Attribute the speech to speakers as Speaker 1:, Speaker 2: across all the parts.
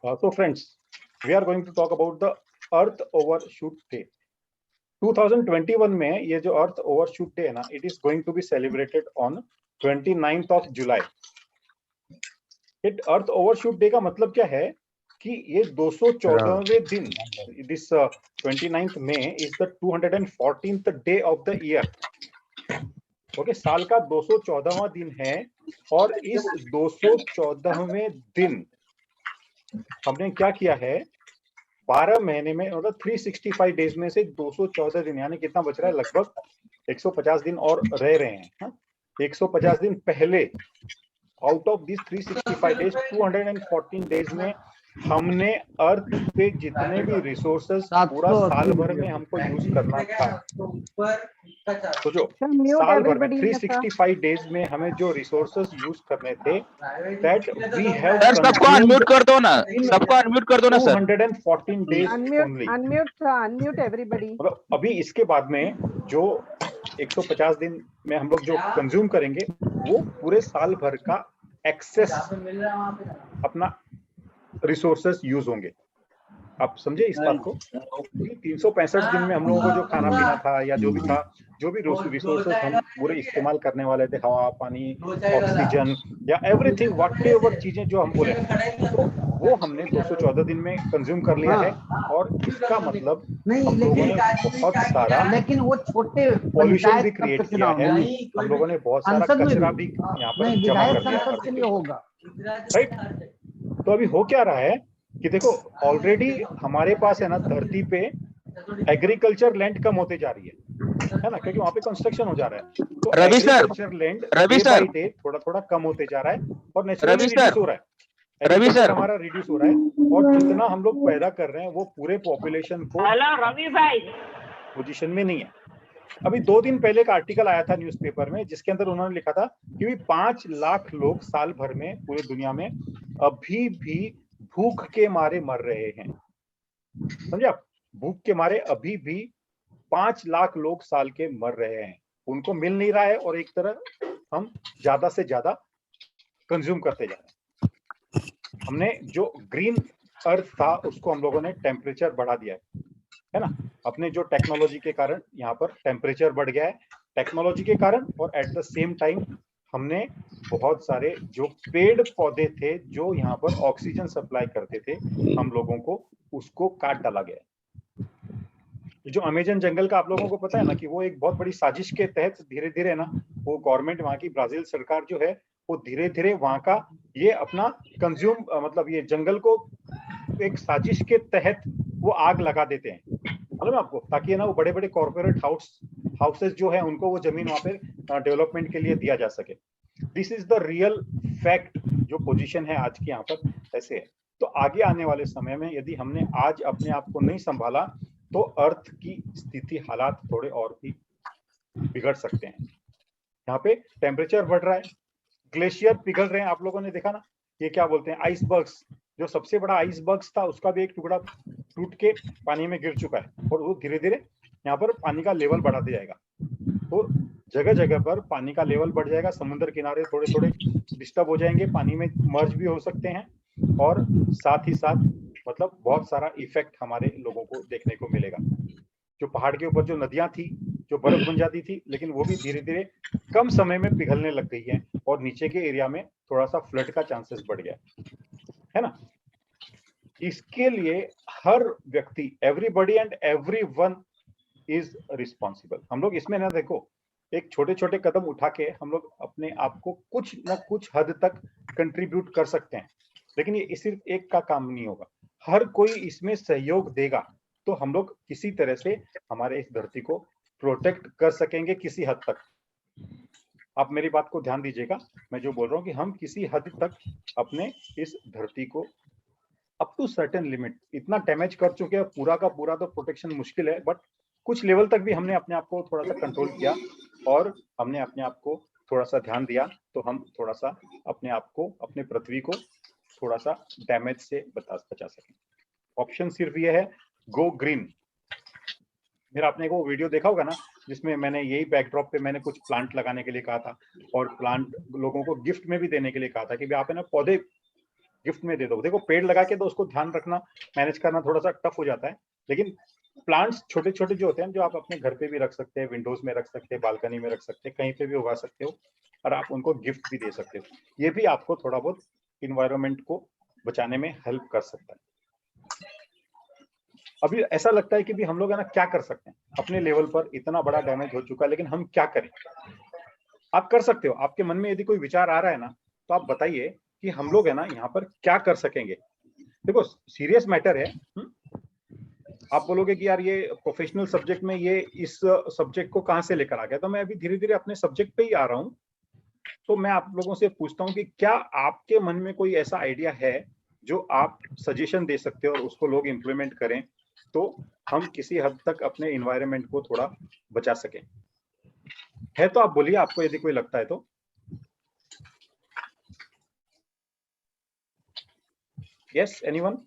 Speaker 1: So friends, we are going to talk about the Earth Overshoot Day. 2021 में ये जो Earth Overshoot Day है ना, it is going to be celebrated on 29th of July. Earth Overshoot Day का मतलब क्या है कि ये 214वें दिन, this 29th May is the 214th day of the year. Okay, साल का 214वां दिन है और इस 214वें दिन हमने क्या किया है, 12 महीने में मतलब 365 डेज में से 214 दिन, यानी कितना बच रहा है, लगभग 150 दिन और रह रहे हैं। 150 दिन पहले out of this 365 days 214 days में हमने अर्थ पे जितने भी रिसोर्सेस पूरा साल भर में हमको यूज करना था, तो जो साल भर में 365 डेज में हमें जो रिसोर्सेस यूज करने थे, दैट वी हैव,
Speaker 2: सबको अनम्यूट कर दो ना, सबको अनम्यूट कर दो ना sir.
Speaker 1: 214 days only.
Speaker 3: Unmute everybody.
Speaker 1: मतलब अभी इसके बाद में जो 150 दिन में हम लोग जो कंज्यूम करेंगे वो पूरे साल भर का एक्सेस अपना रिसोर्सेस यूज होंगे। आप समझे इस बात को? 365 दिन में हम लोगों को जो खाना पीना था या जो भी था, जो भी रिसोर्सेस हम पूरे इस्तेमाल करने वाले थे, हवा, पानी, ऑक्सीजन या एवरीथिंग, व्हाटएवर चीजें जो हम बोले, तो वो हमने 214 दिन में कंज्यूम कर लिया है। और इसका मतलब हम लोगों ने बहुत सारा,
Speaker 4: लेकिन वो छोटे
Speaker 1: पॉल्यूशन भी क्रिएट किया है, हम लोगों ने बहुत सारा कचरा भी यहाँ पर जमा कर दिया
Speaker 4: होगा,
Speaker 1: राइट? तो अभी हो क्या रहा है कि देखो, ऑलरेडी हमारे पास है ना धरती पे एग्रीकल्चर लैंड कम होते जा रही है ना, क्योंकि वहां पे कंस्ट्रक्शन हो जा रहा है। तो agriculture land day by day थोड़ा थोड़ा कम होते जा रहा है और नेचुरली रिड्यूस हो रहा है।
Speaker 2: रवि सर,
Speaker 1: हमारा रिड्यूस हो रहा है और जितना हम लोग पैदा कर रहे हैं वो पूरे पॉपुलेशन को
Speaker 3: रवि भाई
Speaker 1: पोजीशन में नहीं है। अभी 2 दिन पहले एक आर्टिकल आया था न्यूज़पेपर में, जिसके अंदर उन्होंने लिखा था कि 5 लाख लोग साल भर में पूरे दुनिया में अभी भी भूख के मारे मर रहे हैं। समझे आप? भूख के मारे अभी भी 5 लाख लोग साल के मर रहे हैं, उनको मिल नहीं रहा है और एक तरह हम ज्यादा से ज्यादा कंज्यूम करते जा रहे हैं। हमने जो ग्रीन अर्थ था उसको हम लोगों ने टेम्परेचर बढ़ा दिया है ना, अपने जो टेक्नोलॉजी के कारण यहाँ पर टेम्परेचर बढ़ गया है, टेक्नोलॉजी के कारण। और एट द सेम टाइम हमने बहुत सारे जो पेड़ पौधे थे जो यहाँ पर ऑक्सीजन सप्लाई करते थे हम लोगों को, उसको काट डाला गया है। जो अमेजन जंगल का आप लोगों को पता है ना कि वो एक बहुत बड़ी साजिश के तहत धीरे धीरे ना, वो गवर्नमेंट, वहाँ की ब्राजील सरकार जो है, वो धीरे धीरे वहाँ का ये अपना कंज्यूम, मतलब ये जंगल को एक साजिश के तहत वो आग लगा देते हैं, मालूम है आपको, ताकि ना वो बड़े बड़े कॉर्पोरेट हाउसेस जो है उनको वो जमीन वहाँ पे डेवलपमेंट के लिए दिया जा सके। This is the real fact. जो पोजीशन है आज की यहाँ पर ऐसे है। तो आगे आने वाले समय में यदि हमने आज अपने आप को नहीं संभाला तो अर्थ की स्थिति, हालात थोड़े और भी बिगड़ सकते हैं। यहाँ पे टेम्परेचर बढ़ रहा है, ग्लेशियर पिघल रहे हैं, आप लोगों ने देखा ना, ये क्या बोलते हैं, आइसबर्ग्स, जो सबसे बड़ा आइसबर्ग्स था उसका भी एक टुकड़ा टूट के पानी में गिर चुका है और वो धीरे धीरे यहाँ पर पानी का लेवल बढ़ाते जाएगा। तो जगह जगह पर पानी का लेवल बढ़ जाएगा, समुद्र किनारे थोड़े थोड़े डिस्टर्ब हो जाएंगे, पानी में मर्ज भी हो सकते हैं और साथ ही साथ मतलब बहुत सारा इफेक्ट हमारे लोगों को देखने को मिलेगा। जो पहाड़ के ऊपर जो नदियां थी जो बर्फ बन जाती थी, लेकिन वो भी धीरे धीरे कम समय में पिघलने लग गई है और नीचे के एरिया में थोड़ा सा फ्लड का चांसेस बढ़ गया है ना। इसके लिए हर व्यक्ति, everybody and everyone is responsible. हम लोग इसमें ना देखो, एक छोटे छोटे कदम उठा के हम लोग अपने आप को कुछ न कुछ हद तक कंट्रीब्यूट कर सकते हैं, लेकिन ये सिर्फ एक का काम नहीं होगा, हर कोई इसमें सहयोग देगा तो हम लोग किसी तरह से हमारे इस धरती को प्रोटेक्ट कर सकेंगे किसी हद तक। आप मेरी बात को ध्यान दीजिएगा, मैं जो बोल रहा हूँ कि हम किसी हद तक अपने इस धरती को अप टू सर्टेन लिमिट इतना डैमेज कर चुके हैं, पूरा का पूरा तो प्रोटेक्शन मुश्किल है, बट कुछ लेवल तक भी हमने अपने आप को थोड़ा सा कंट्रोल किया और हमने अपने आप को थोड़ा सा ध्यान दिया, तो हम थोड़ा सा अपने आप को, अपने पृथ्वी को थोड़ा सा डैमेज से बचा सकें। ऑप्शन सिर्फ ये है, गो ग्रीन। मेरा आपने वो वीडियो देखा होगा ना, जिसमें मैंने यही बैकड्रॉप पे मैंने कुछ प्लांट लगाने के लिए कहा था और प्लांट लोगों को गिफ्ट में भी देने के लिए कहा था कि आप है ना पौधे गिफ्ट में दे दो। देखो पेड़ लगा के तो उसको ध्यान रखना, मैनेज करना थोड़ा सा टफ हो जाता है, लेकिन प्लांट्स छोटे छोटे जो होते हैं, जो आप अपने घर पे भी रख सकते हैं, विंडोज में रख सकते हैं, बालकनी में रख सकते हैं, कहीं पे भी उगा सकते हो, और आप उनको गिफ्ट भी दे सकते हो। ये भी आपको थोड़ा बहुत इन्वायरमेंट को बचाने में हेल्प कर सकता है। अभी ऐसा लगता है कि भी हम लोग है ना क्या कर सकते हैं, अपने लेवल पर इतना बड़ा डैमेज हो चुका है, लेकिन हम क्या करें। आप कर सकते हो, आपके मन में यदि कोई विचार आ रहा है ना, तो आप बताइए कि हम लोग है ना यहाँ पर क्या कर सकेंगे। देखो सीरियस मैटर है। आप बोलोगे कि यार ये प्रोफेशनल सब्जेक्ट में ये इस सब्जेक्ट को कहां से लेकर आ गया, तो मैं अभी धीरे धीरे अपने सब्जेक्ट पे ही आ रहा हूँ। तो मैं आप लोगों से पूछता हूँ कि क्या आपके मन में कोई ऐसा आइडिया है जो आप सजेशन दे सकते हो और उसको लोग इम्प्लीमेंट करें, तो हम किसी हद तक अपने इन्वायरमेंट को थोड़ा बचा सकें। है तो आप बोलिए, आपको यदि कोई लगता है तो। Yes, anyone?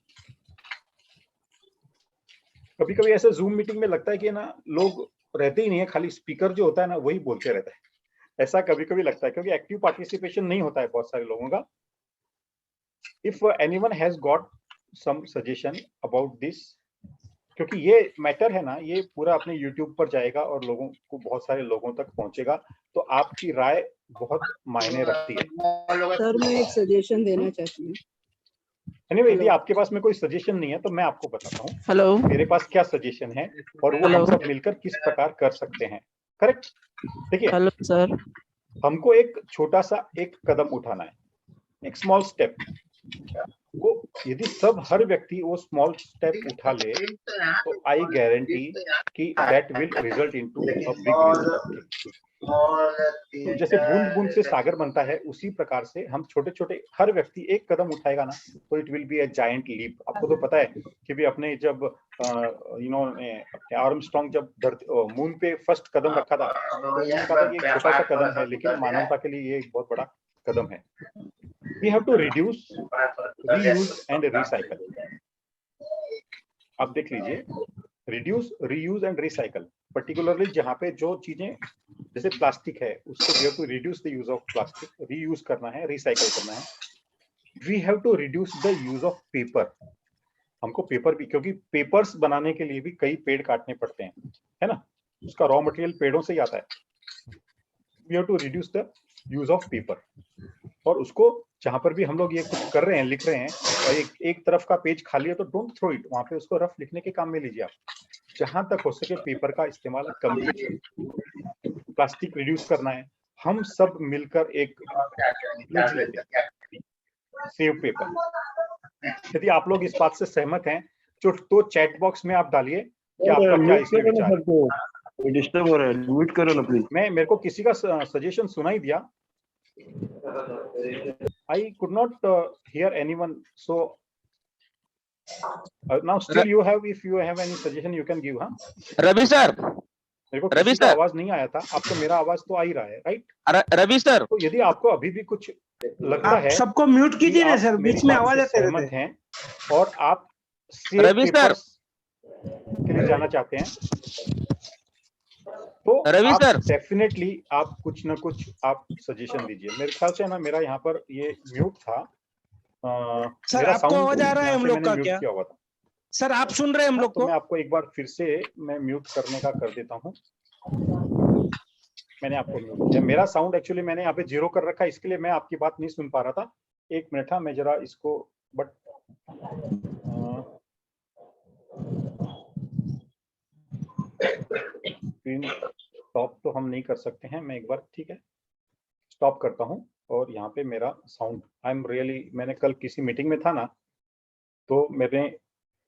Speaker 1: कभी कभी ऐसे जूम मीटिंग में लगता है कि ना लोग रहते ही नहीं है, खाली स्पीकर जो होता है ना वही बोलते रहता है, ऐसा कभी कभी लगता है, क्योंकि एक्टिव पार्टिसिपेशन नहीं होता है बहुत सारे लोगों का। If anyone has got some suggestion about this, क्योंकि ये मैटर है ना, ये पूरा अपने यूट्यूब पर जाएगा और लोगों को, बहुत सारे लोगों तक पहुंचेगा, तो आपकी राय बहुत मायने रखती है।
Speaker 4: सर मैं एक सजेशन देना चाहती हूँ।
Speaker 1: एनीवे, यदि आपके पास में कोई सजेशन नहीं है तो मैं आपको बताता हूँ
Speaker 2: हेलो
Speaker 1: मेरे पास क्या सजेशन है और वो हम सब मिलकर किस प्रकार कर सकते हैं। करेक्ट? देखिए,
Speaker 2: हेलो सर,
Speaker 1: हमको एक छोटा सा एक कदम उठाना है, एक स्मॉल स्टेप। वो यदि सब हर व्यक्ति वो स्मॉल स्टेप उठा ले, तो आई गारंटी कि that will result into a big result. तो जैसे बूंद बूंद से सागर बनता है, उसी प्रकार से हम छोटे छोटे, हर व्यक्ति एक कदम उठाएगा ना, तो it will be a giant leap. आपको तो पता है कि भी अपने जब अपने आर्मस्ट्रांग जब मून पे फर्स्ट कदम रखा था, तो उन्होंने कहा था कि एक छोटा सा कदम है, लेकिन मानवता के लिए ये एक बहुत बड़ा कदम है। We have to reduce, reuse and recycle. आप देख लीजिए, reduce, reuse and recycle, particularly जहाँ पे जो चीजें जैसे प्लास्टिक है, उसको we have to reduce the use of plastic, reuse करना है, रिसाइकल करना है। We have to reduce the use of paper. हमको पेपर भी, क्योंकि पेपर्स बनाने के लिए भी कई पेड़ काटने पड़ते हैं, है ना, उसका रॉ मटेरियल पेड़ों से ही आता है। We have to reduce the use of paper. और उसको जहां पर भी हम लोग ये कुछ कर रहे हैं, लिख रहे हैं, और एक तरफ का पेज खाली है तो डोंट थ्रो इट, वहां पे उसको रफ लिखने के काम में लीजिए आप। जहां तक हो सके पेपर का इस्तेमाल कम कीजिए, प्लास्टिक रिड्यूस करना है। हम सब मिलकर एक प्लेज लेते हैं, सेव पेपर। यदि आप लोग इस बात से सहमत हैं तो चैट बॉक्स में आप डालिए कि आपका क्या इसमें विचार है।
Speaker 5: डिस्टर्ब हो रहा है, म्यूट करो ना प्लीज।
Speaker 1: मेरे को किसी का सजेशन सुनाई दिया, I could not hear anyone, so now still you have, if you have any suggestion you can give, हाँ?
Speaker 2: रवि सर,
Speaker 1: मेरे को किसी का आवाज नहीं आया था, आपको मेरा आवाज तो आ ही रहा है, राइट?
Speaker 2: रवि सर,
Speaker 1: तो यदि आपको अभी भी कुछ लगता है,
Speaker 6: सबको म्यूट कीजिए ना सर, बीच में आवाज आते
Speaker 1: रहते हैं और आप रवि सर के लिए जाना चाहते हैं, तो
Speaker 2: रवि सर
Speaker 1: डेफिनेटली आप कुछ ना कुछ आप सजेशन दीजिए। मेरे ख्याल से ना मेरा यहाँ पर ये म्यूट था।
Speaker 6: सर आपको आवाज आ रहा है हम लोग का क्या?
Speaker 1: किया हुआ था
Speaker 6: सर, आप सुन रहे हैं हम लोग को?
Speaker 1: मैं आपको एक बार फिर से मैं म्यूट करने का कर देता हूँ। मैंने आपको म्यूट किया, मेरा साउंड एक्चुअली मैंने यहाँ पे 0 कर रखा है, इसके लिए मैं आपकी बात नहीं सुन पा रहा था। एक मिनट, मैं जरा इसको, बट स्क्रीन स्टॉप तो हम नहीं कर सकते हैं। मैं एक बार, ठीक है, स्टॉप करता हूं और यहाँ पे मेरा साउंड, आई एम रियली, मैंने कल किसी मीटिंग में था ना, तो मैंने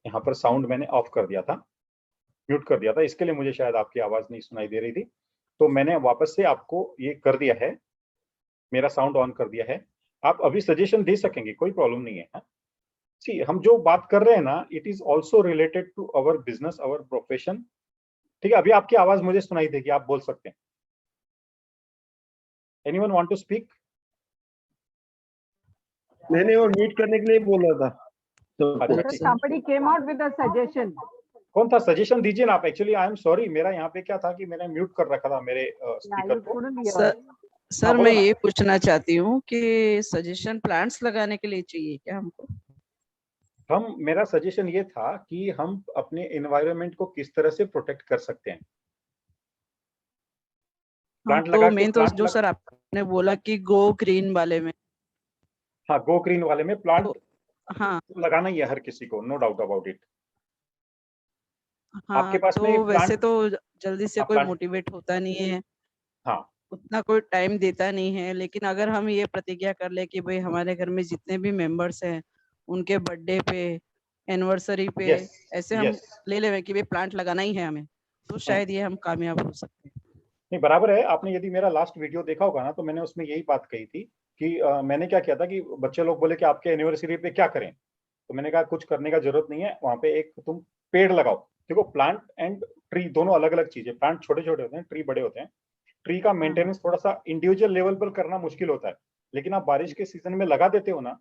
Speaker 1: यहाँ पर साउंड मैंने ऑफ कर दिया था, म्यूट कर दिया था, इसके लिए मुझे शायद आपकी आवाज नहीं सुनाई दे रही थी। तो मैंने वापस से आपको ये कर दिया है, मेरा साउंड ऑन कर दिया है। आप अभी सजेशन दे सकेंगे, कोई प्रॉब्लम नहीं है। सी, हम जो बात कर रहे हैं ना, it is also related to our business, our profession. ठीक है, अभी आपकी आवाज मुझे सुनाई देगी, आप बोल सकते हैं। Anyone want to speak?
Speaker 5: मैंने वो म्यूट करने के लिए बोल रहा था।
Speaker 3: Somebody came out with a suggestion.
Speaker 1: कौन था? सजेशन दीजिए ना आप। एक्चुअली आई एम सॉरी, मेरा यहाँ पे क्या था कि मैंने म्यूट कर रखा था मेरे स्पीकर को।
Speaker 4: सर
Speaker 1: बोलो
Speaker 4: मैं
Speaker 1: ना।
Speaker 4: ये पूछना चाहती हूँ कि सजेशन प्लांट्स लगाने के लिए चाहिए क्या हमको?
Speaker 1: मेरा सजेशन ये था कि हम अपने एनवायरनमेंट को किस तरह से प्रोटेक्ट कर सकते हैं।
Speaker 4: हाँ
Speaker 1: प्लांट
Speaker 4: तो
Speaker 1: लगा के
Speaker 4: मेन तो जो सर आपने बोला कि गो ग्रीन वाले में,
Speaker 1: हाँ, गो ग्रीन वाले में प्लांट
Speaker 4: तो हाँ
Speaker 1: लगाना ही है हर किसी को, नो डाउट अबाउट इट। आपके
Speaker 4: हाँ
Speaker 1: पास में
Speaker 4: तो वैसे
Speaker 1: प्लांट,
Speaker 4: तो जल्दी से
Speaker 1: हाँ
Speaker 4: कोई
Speaker 1: प्लांट,
Speaker 4: मोटिवेट होता नहीं है,
Speaker 1: हाँ
Speaker 4: उतना कोई टाइम देता नहीं है, लेकिन अगर हम ये प्रतिज्ञा कर ले कि भाई हमारे घर में जितने भी मेंबर्स हैं उनके बर्थडे पे, एनिवर्सरी पे,
Speaker 1: यस
Speaker 4: ऐसे हम
Speaker 1: यस।
Speaker 4: ले ले कि भाई प्लांट लगाना ही है हमें, तो शायद ये हम कामयाब हो सकते हैं।
Speaker 1: नहीं, बराबर है। आपने यदि मेरा लास्ट वीडियो देखा होगा ना, तो मैंने उसमें यही बात कही थी कि मैंने क्या किया था कि बच्चे लोग बोले कि आपके एनिवर्सरी पे क्या करें, तो मैंने कहा कुछ करने का जरूरत नहीं है, वहां पे एक तुम पेड़ लगाओ। देखो, प्लांट एंड ट्री दोनों अलग अलग चीजें। प्लांट छोटे छोटे होते हैं, ट्री बड़े होते हैं। ट्री का
Speaker 4: हाँ
Speaker 1: मेंटेनेंस थोड़ा सा इंडिविजुअल लेवल पर करना मुश्किल होता है, लेकिन आप बारिश के सीजन में लगा देते हो ना,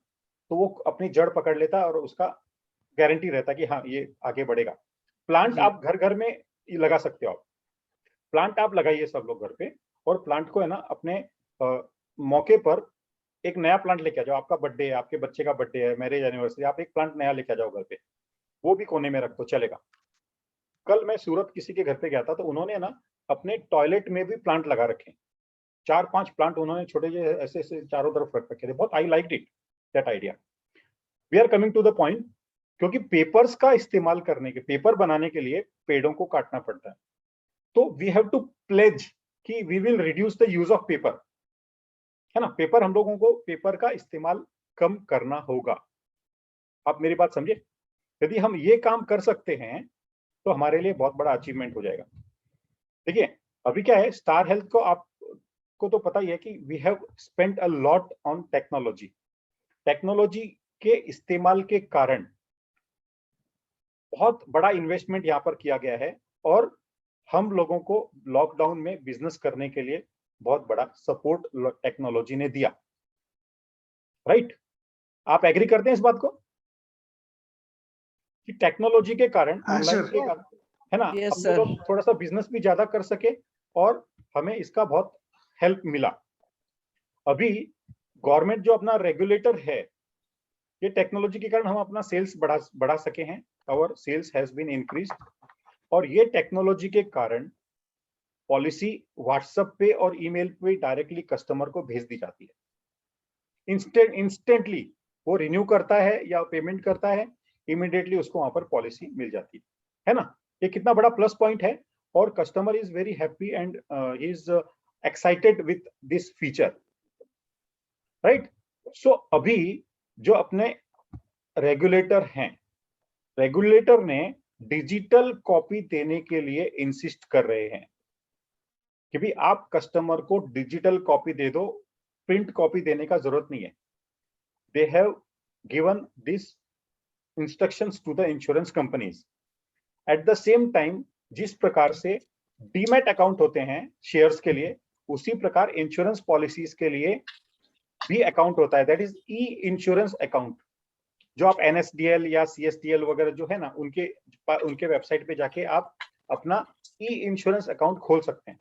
Speaker 1: तो वो अपनी जड़ पकड़ लेता है और उसका गारंटी रहता है कि हाँ ये आगे बढ़ेगा। प्लांट
Speaker 4: जी
Speaker 1: आप घर घर में लगा सकते हो। आप प्लांट आप लगाइए सब लोग घर पे, और प्लांट को है ना अपने मौके पर एक नया प्लांट लेके आ जाओ। आपका बर्थडे है, आपके बच्चे का बर्थडे है, मैरिज एनिवर्सरी, आप एक प्लांट नया लेके आ जाओ घर पे, वो भी कोने में रख दो, चलेगा। कल मैं सूरत किसी के घर पे गया था, तो उन्होंने ना अपने टॉयलेट में भी प्लांट लगा रखे। 4-5 प्लांट उन्होंने छोटे से ऐसे ऐसे चारों तरफ रख रखे थे। बहुत I like it, that idea. We are coming to the point, क्योंकि पेपर्स का इस्तेमाल करने के, पेपर बनाने के लिए पेड़ों को काटना पड़ता है, तो वी हैव टू प्लेज कि we will reduce the use of paper, है ना। पेपर, हम लोगों को पेपर का इस्तेमाल कम करना होगा। आप मेरी बात समझे। यदि हम ये काम कर सकते हैं तो हमारे लिए बहुत बड़ा अचीवमेंट हो जाएगा। देखिए, अभी क्या है, स्टार हेल्थ को आपको तो पता ही है कि we have spent a lot on technology. Technology के इस्तेमाल के कारण बहुत बड़ा इन्वेस्टमेंट यहाँ पर किया गया है, और हम लोगों को लॉकडाउन में बिजनेस करने के लिए बहुत बड़ा सपोर्ट टेक्नोलॉजी ने दिया। राइट? आप एग्री करते हैं इस बात को कि टेक्नोलॉजी के कारण,
Speaker 6: हाँ
Speaker 1: ऑनलाइन
Speaker 6: सर।
Speaker 1: के कारण, है ना,
Speaker 4: यस
Speaker 1: हम
Speaker 4: सर।
Speaker 1: लोग थोड़ा सा बिजनेस भी ज्यादा कर सके, और हमें इसका बहुत हेल्प मिला। अभी गवर्नमेंट जो अपना रेगुलेटर है, ये टेक्नोलॉजी के कारण हम अपना सेल्स बढ़ा सके हैं। Our sales has been increased, और ये टेक्नोलॉजी के कारण पॉलिसी व्हाट्सएप पे और ईमेल पे डायरेक्टली कस्टमर को भेज दी जाती है। इंस्टेंटली वो रिन्यू करता है या पेमेंट करता है, इमीडिएटली उसको वहां पर पॉलिसी मिल जाती है ना। ये कितना बड़ा प्लस पॉइंट है, और customer is very happy and he is excited with this feature. Right? So अभी जो अपने रेगुलेटर हैं, रेगुलेटर ने डिजिटल कॉपी देने के लिए इंसिस्ट कर रहे हैं कि भी आप कस्टमर को डिजिटल कॉपी दे दो, प्रिंट कॉपी देने का जरूरत नहीं है। They have given this instructions to the insurance companies. At the same time, जिस प्रकार से डीमैट अकाउंट होते हैं शेयर्स के लिए, उसी प्रकार इंश्योरेंस पॉलिसीज के लिए भी अकाउंट होता है, that is E insurance account. जो आप NSDL या CSDL वगैरह जो है ना, उनके वेबसाइट पे जाके आप अपना ई इंश्योरेंस अकाउंट खोल सकते हैं।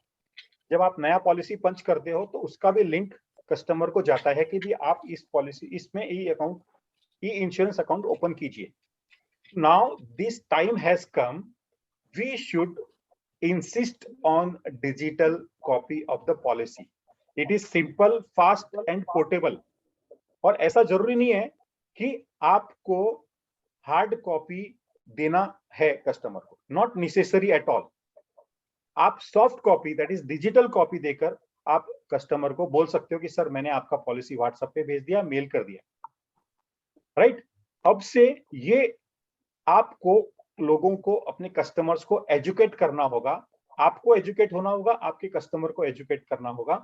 Speaker 1: जब आप नया पॉलिसी पंच करते हो, तो उसका भी लिंक कस्टमर को जाता है कि भी आप इस पॉलिसी, इसमें ई इंश्योरेंस अकाउंट ओपन कीजिए। Now this time has come, we should insist on digital copy of the policy. It is simple, fast and portable. और ऐसा जरूरी नहीं है कि आपको हार्ड कॉपी देना है कस्टमर को, नॉट नेसेसरी एट ऑल। आप soft copy, that is digital copy देकर आप कस्टमर को बोल सकते हो कि सर मैंने आपका पॉलिसी व्हाट्सएप पे भेज दिया, मेल कर दिया। राइट? अब से ये आपको, लोगों को, अपने कस्टमर्स को एजुकेट करना होगा। आपको एजुकेट होना होगा, आपके कस्टमर को एजुकेट करना होगा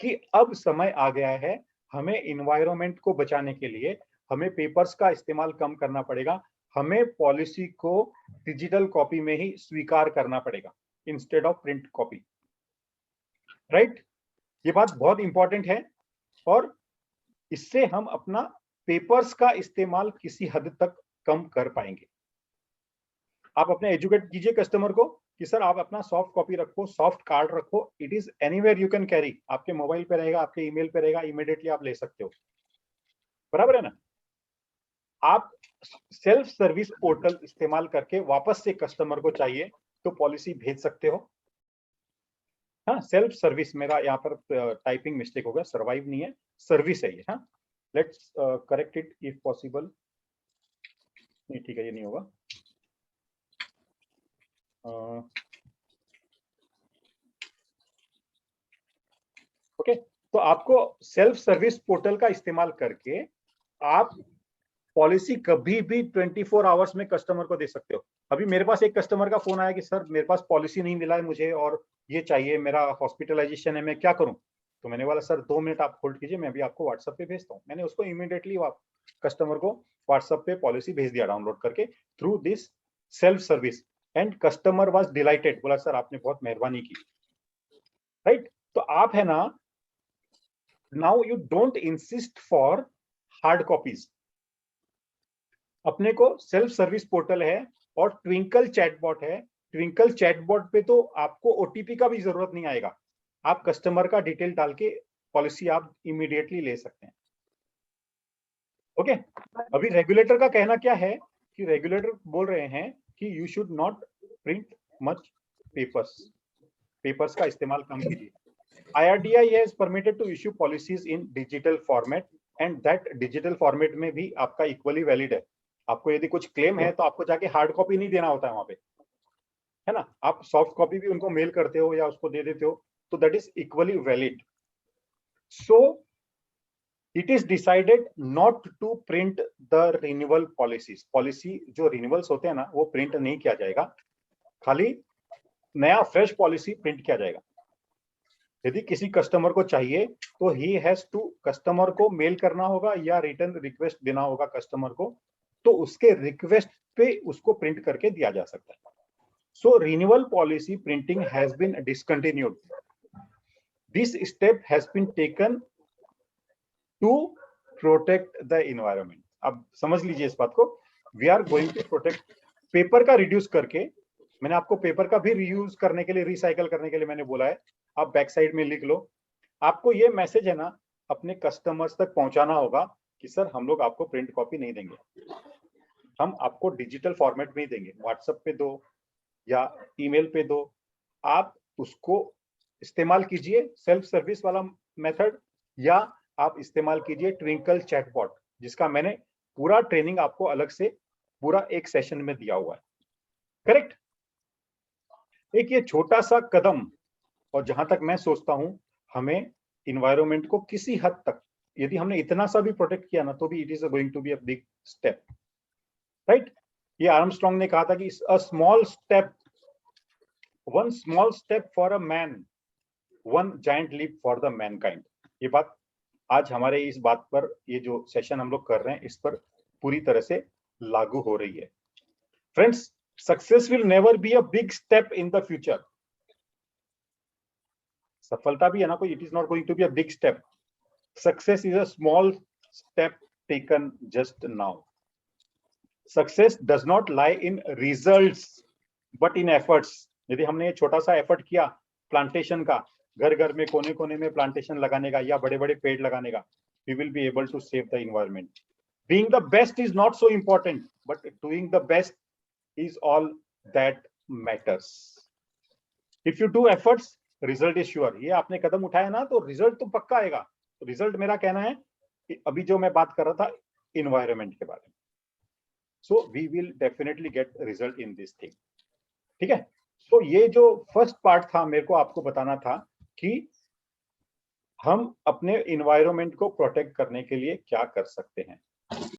Speaker 1: कि अब समय आ गया है, हमें इन्वायरमेंट को बचाने के लिए हमें पेपर्स का इस्तेमाल कम करना पड़ेगा। हमें पॉलिसी को डिजिटल कॉपी में ही स्वीकार करना पड़ेगा, instead of print copy. Right? ये बात बहुत इंपॉर्टेंट है, और इससे हम अपना पेपर्स का इस्तेमाल किसी हद तक कम कर पाएंगे। आप अपने एजुकेट कीजिए कस्टमर को कि सर आप अपना सॉफ्ट कॉपी रखो, सॉफ्ट कार्ड रखो, it is anywhere you can carry, आपके मोबाइल पे रहेगा, आपके ईमेल पे रहेगा, इमीडिएटली आप ले सकते हो, बराबर है ना। आप सेल्फ सर्विस पोर्टल इस्तेमाल करके वापस से कस्टमर को चाहिए तो पॉलिसी भेज सकते हो। हाँ, सेल्फ सर्विस, मेरा यहाँ पर टाइपिंग मिस्टेक हो गया, सर्वाइव नहीं है, सर्विस है ये। हाँ, let's correct it if possible. नहीं ठीक है, ये नहीं होगा। ओके, तो आपको सेल्फ सर्विस पोर्टल का इस्तेमाल करके आप पॉलिसी कभी भी 24 आवर्स में कस्टमर को दे सकते हो। अभी मेरे पास एक कस्टमर का फोन आया कि सर मेरे पास पॉलिसी नहीं मिला है मुझे और ये चाहिए, मेरा हॉस्पिटलाइजेशन है, मैं क्या करूं? तो मैंने बोला सर 2 मिनट आप होल्ड कीजिए, मैं अभी आपको व्हाट्सएप पे भेजता हूँ। मैंने उसको इमीडिएटली कस्टमर को व्हाट्सएप पे पॉलिसी भेज दिया डाउनलोड करके through this self service, and customer was dilated, बोला सर आपने बहुत मेहरबानी की, राइट। तो आप है ना, now you don't insist for hard copies. अपने को सेल्फ सर्विस पोर्टल है और ट्विंकल चैटबॉट है। ट्विंकल चैटबॉट पे तो आपको ओटीपी का भी जरूरत नहीं आएगा, आप कस्टमर का डिटेल डाल के पॉलिसी आप इमीडिएटली ले सकते हैं। ओके, अभी रेगुलेटर का कहना क्या है कि रेगुलेटर बोल रहे हैं कि you should not print much papers का इस्तेमाल कम कीजिए। IRDAI has permitted to issue policies in digital format and that digital format में भी आपका equally valid है। आपको यदि कुछ क्लेम है तो आपको जाके हार्ड कॉपी नहीं देना होता है वहां पे, है ना, आप सॉफ्ट कॉपी भी उनको मेल करते हो या उसको दे देते हो, तो that is equally valid. So it is decided not to print the renewal policies. Policy जो रिन्यूअल्स होते हैं ना वो प्रिंट नहीं किया जाएगा, खाली नया फ्रेश पॉलिसी प्रिंट किया जाएगा। यदि किसी कस्टमर को चाहिए तो ही हैज टू, कस्टमर को मेल करना होगा या रिटर्न रिक्वेस्ट देना होगा कस्टमर को, तो उसके रिक्वेस्ट पे उसको प्रिंट करके दिया जा सकता है। So renewal policy printing has been discontinued. This step has been taken to protect the environment. अब समझ लीजिए इस बात को, we are going to protect. Paper का रिड्यूस करके, मैंने आपको पेपर का भी रीयूज करने के लिए, रिसाइकल करने के लिए मैंने बोला है, आप बैक साइड में लिख लो। आपको ये मैसेज है ना अपने कस्टमर्स तक पहुंचाना होगा कि सर हम लोग आपको प्रिंट कॉपी नहीं देंगे, हम आपको डिजिटल फॉर्मेट में ही देंगे। व्हाट्सएप पे दो या ईमेल पे दो, आप उसको इस्तेमाल कीजिए सेल्फ सर्विस वाला मेथड, या आप इस्तेमाल कीजिए ट्विंकल चैटबॉट, जिसका मैंने पूरा ट्रेनिंग आपको अलग से पूरा एक सेशन में दिया हुआ है, करेक्ट। एक ये छोटा सा कदम, और जहां तक मैं सोचता हूं हमें इन्वायरमेंट को किसी हद तक, यदि हमने इतना सा भी प्रोटेक्ट किया ना, तो भी it is going to be a big step, right. ये आर्मस्ट्रॉन्ग ने कहा था कि a small step, one small step for a man, one giant leap for the mankind. ये बात आज हमारे इस बात पर, ये जो सेशन हम लोग कर रहे हैं इस पर पूरी तरह से लागू हो रही है। Friends, success will never be a big step in the future. सफलता भी है ना कोई, it is not going to be a big step. Success is a small step taken just now. Success does not lie in results but in efforts. यदि हमने ये छोटा सा एफर्ट किया प्लांटेशन का, घर घर में कोने कोने में प्लांटेशन लगाने का या बड़े बड़े पेड़ लगाने का, we will be able to save the environment. Being the best is not so important, but doing the best is all that matters. If you do efforts, result is sure. ये आपने कदम उठाया ना तो रिजल्ट तो पक्का आएगा। तो result मेरा कहना है कि अभी जो मैं बात कर रहा था इन्वायरमेंट के बारे में, so we will definitely get result in this thing, ठीक है। सो ये जो फर्स्ट पार्ट था मेरे को आपको बताना था कि हम अपने इन्वायरमेंट को प्रोटेक्ट करने के लिए क्या कर सकते हैं।